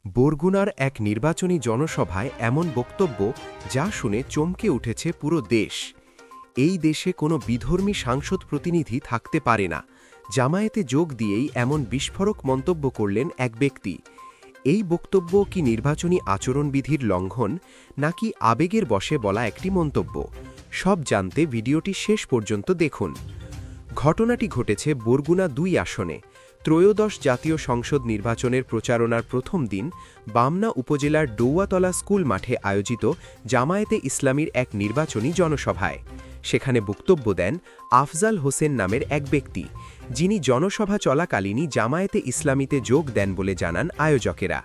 বরগুনার এক নির্বাচনী জনসভায় এমন বক্তব্য যা শুনে চমকে উঠেছে পুরো দেশ। এই দেশে কোনো বিধর্মী সাংসদ প্রতিনিধি থাকতে পারে না। জামায়াতে যোগ দিয়েই এমন বিস্ফোরক মন্তব্য করলেন এক ব্যক্তি। এই বক্তব্য কি নির্বাচনী আচরণবিধির লঙ্ঘন, নাকি আবেগের বশে বলা একটি মন্তব্য? সব জানতে ভিডিওটি শেষ পর্যন্ত দেখুন। ঘটনাটি ঘটেছে বরগুনা ২ আসনে। ত্রয়োদশ জাতীয় সংসদ নির্বাচনের প্রচারণার প্রথম দিন বামনা উপজেলার ডৌয়াতলা স্কুল মাঠে আয়োজিত জামায়াতে ইসলামীর এক নির্বাচনী জনসভায়। সেখানে বক্তব্য দেন আফজাল হোসেন নামের এক ব্যক্তি, যিনি জনসভা চলাকালীনই জামায়াতে ইসলামীতে যোগ দেন বলে জানান আয়োজকেরা।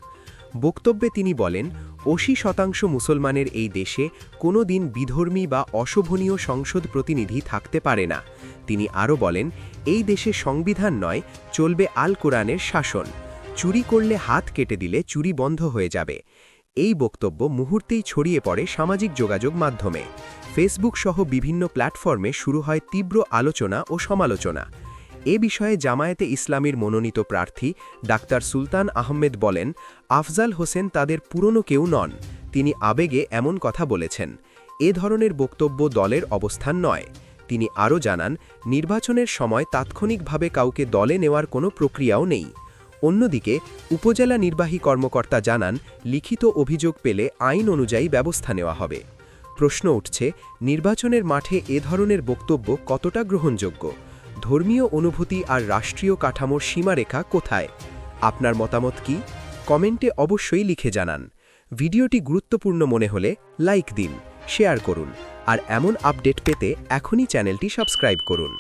বক্তব্যে তিনি বলেন, ৮০% মুসলমানের এই দেশে কোনো দিন বিধর্মী বা অশোভনীয় সংসদ প্রতিনিধি থাকতে পারে না। তিনি আরও বলেন, এই দেশে সংবিধান নয়, চলবে আল কোরআনের শাসন। চুরি করলে হাত কেটে দিলে চুরি বন্ধ হয়ে যাবে। এই বক্তব্য মুহূর্তেই ছড়িয়ে পড়ে সামাজিক যোগাযোগ মাধ্যমে। ফেসবুক সহ বিভিন্ন প্ল্যাটফর্মে শুরু হয় তীব্র আলোচনা ও সমালোচনা। এ বিষয়ে জামায়াতে ইসলামীর মনোনীত প্রার্থী ডাক্তার সুলতান আহমেদ বলেন, আফজাল হোসেন তাদের পুরনো কেউ নন। তিনি আবেগে এমন কথা বলেছেন। এ ধরনের বক্তব্য দলের অবস্থান নয়। তিনি আরও জানান, নির্বাচনের সময় তাৎক্ষণিকভাবে কাউকে দলে নেওয়ার কোনো প্রক্রিয়াও নেই। অন্যদিকে উপজেলা নির্বাহী কর্মকর্তা জানান, লিখিত অভিযোগ পেলে আইন অনুযায়ী ব্যবস্থা নেওয়া হবে। প্রশ্ন উঠছে, নির্বাচনের মাঠে এ ধরনের বক্তব্য কতটা গ্রহণযোগ্য? ধর্মীয় অনুভূতি আর রাষ্ট্রীয় কাঠামোর সীমারেখা কোথায়? আপনার মতামত কি? কমেন্টে অবশ্যই লিখে জানান। ভিডিওটি গুরুত্বপূর্ণ মনে হলে লাইক দিন, শেয়ার করুন, আর এমন আপডেট পেতে এখনই চ্যানেলটি সাবস্ক্রাইব করুন।